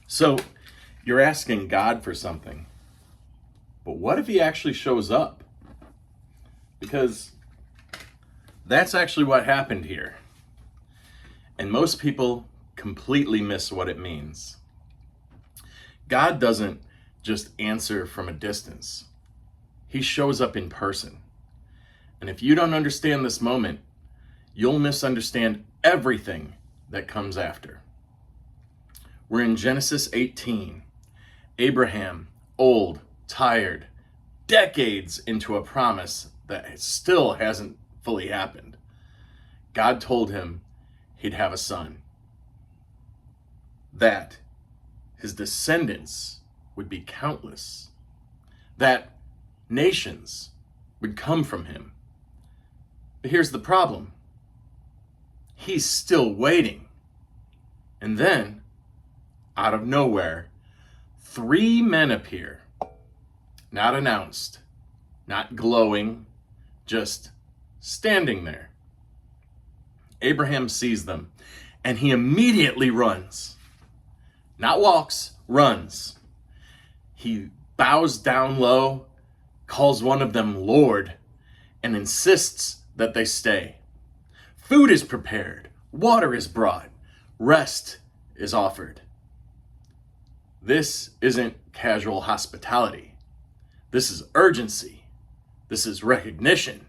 So you're asking God for something, but what if he actually shows up? Because that's actually what happened here. And most people completely miss what it means. God doesn't just answer from a distance. He shows up in person. And if you don't understand this moment, you'll misunderstand everything that comes after. We're in Genesis 18. Abraham, old, tired, decades into a promise that still hasn't fully happened. God told him he'd have a son, that his descendants would be countless, that nations would come from him. But here's the problem. He's still waiting. And then, out of nowhere, 3 men appear, not announced, not glowing, just standing there. Abraham sees them, and he immediately runs. Not walks, runs. He bows down low, calls one of them Lord, and insists that they stay. Food is prepared, water is brought, rest is offered. This isn't casual hospitality. This is urgency. This is recognition.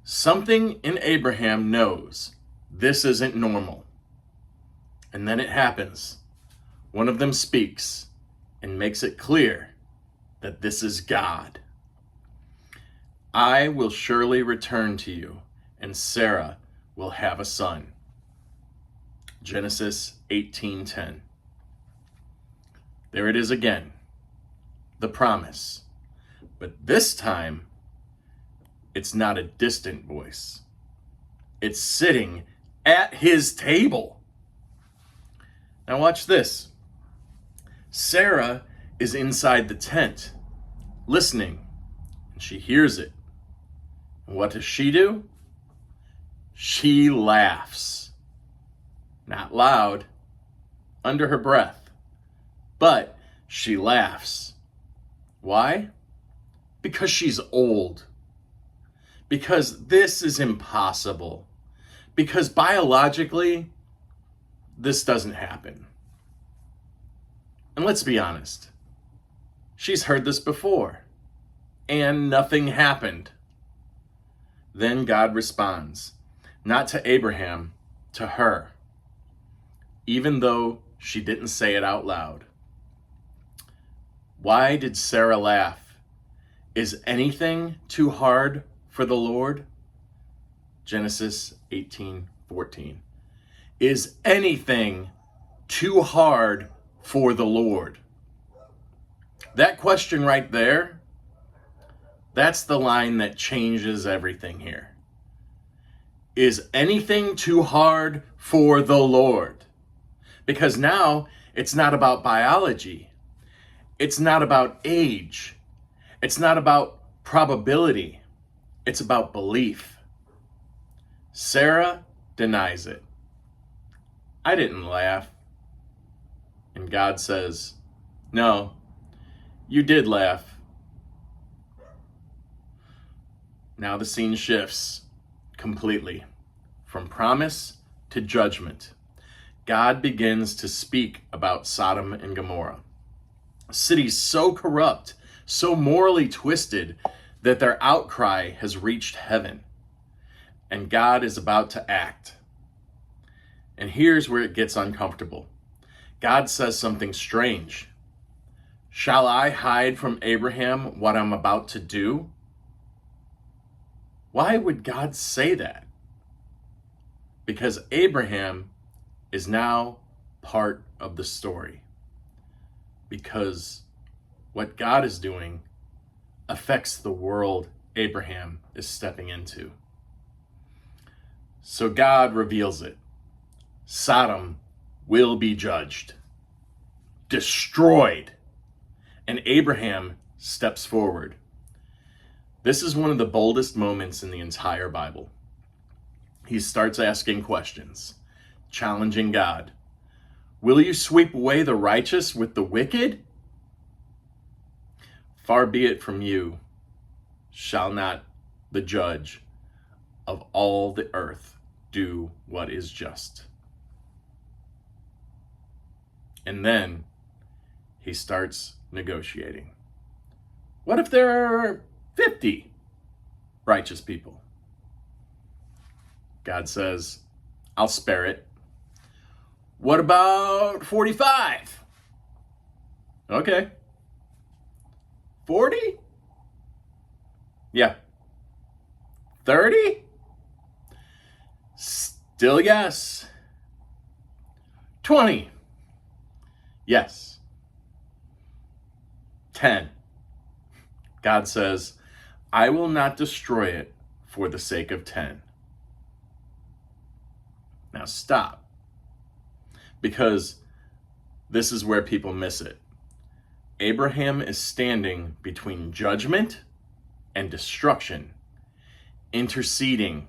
Something in Abraham knows this isn't normal. And then it happens. One of them speaks and makes it clear that this is God. I will surely return to you, and Sarah will have a son. Genesis 18:10. There it is again, the promise. But this time, it's not a distant voice. It's sitting at his table. Now watch this. Sarah is inside the tent, listening, and she hears it. And what does she do? She laughs. Not loud, under her breath, but she laughs. Why? Because she's old. Because this is impossible. Because biologically, this doesn't happen. And let's be honest, she's heard this before, and nothing happened. Then God responds, not to Abraham, to her, even though she didn't say it out loud. Why did Sarah laugh? Is anything too hard for the Lord? Genesis 18:14. Is anything too hard for the Lord? That question right there, that's the line that changes everything here. Is anything too hard for the Lord? Because now it's not about biology. It's not about age. It's not about probability. It's about belief. Sarah denies it. I didn't laugh. And God says, no, you did laugh. Now the scene shifts completely from promise to judgment. God begins to speak about Sodom and Gomorrah, cities so corrupt, so morally twisted that their outcry has reached heaven. And God is about to act. And here's where it gets uncomfortable. God says something strange. Shall I hide from Abraham what I'm about to do? Why would God say that? Because Abraham is now part of the story. Because what God is doing affects the world Abraham is stepping into. So God reveals it. Sodom will be judged, destroyed, and Abraham steps forward. This is one of the boldest moments in the entire Bible. He starts asking questions, challenging God. Will you sweep away the righteous with the wicked? Far be it from you, shall not the judge of all the earth do what is just? And then he starts negotiating. What if there are 50 righteous people? God says, I'll spare it. What about 45? Okay. 40? Yeah. 30? Still yes. 20? Yes. 10. God says, I will not destroy it for the sake of 10. Now stop. Because this is where people miss it. Abraham is standing between judgment and destruction, interceding,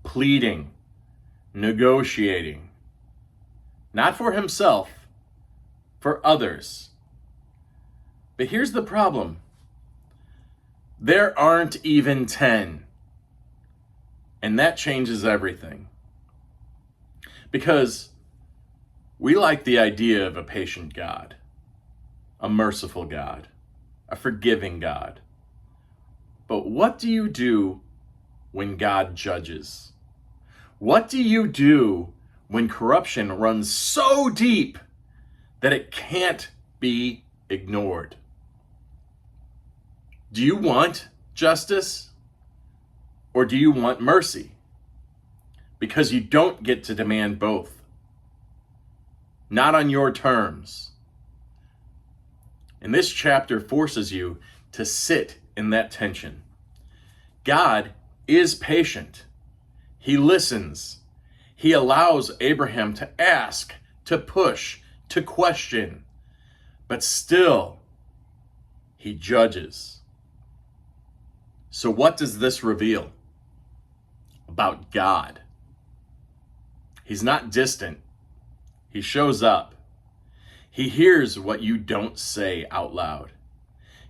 pleading, negotiating, not for himself, for others. But here's the problem. There aren't even 10. And that changes everything. Because we like the idea of a patient God, a merciful God, a forgiving God. But what do you do when God judges? What do you do when corruption runs so deep that it can't be ignored? Do you want justice or do you want mercy? Because you don't get to demand both. Not on your terms. And this chapter forces you to sit in that tension. God is patient. He listens. He allows Abraham to ask, to push, to question. But still, he judges. So what does this reveal about God? He's not distant. He shows up. He hears what you don't say out loud.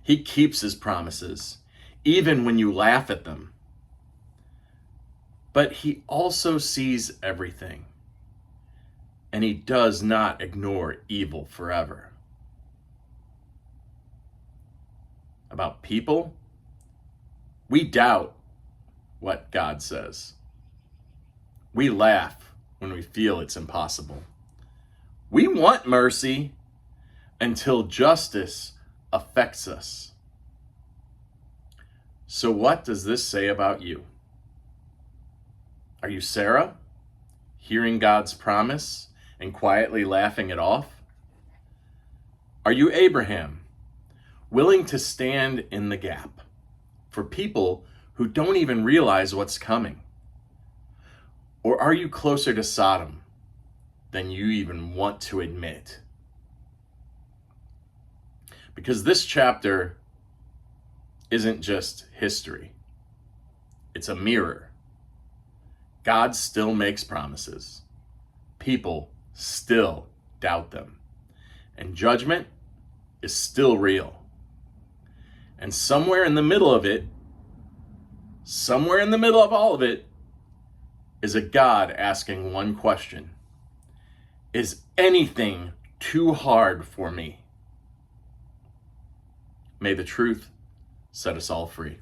He keeps his promises, even when you laugh at them. But he also sees everything. And he does not ignore evil forever. About people, we doubt what God says. We laugh when we feel it's impossible. We want mercy until justice affects us. So what does this say about you? Are you Sarah, hearing God's promise and quietly laughing it off? Are you Abraham, willing to stand in the gap for people who don't even realize what's coming? Or are you closer to Sodom than you even want to admit? Because this chapter isn't just history. It's a mirror. God still makes promises. People still doubt them. And judgment is still real. And somewhere in the middle of it, somewhere in the middle of all of it, is a God asking one question. Is anything too hard for me? May the truth set us all free.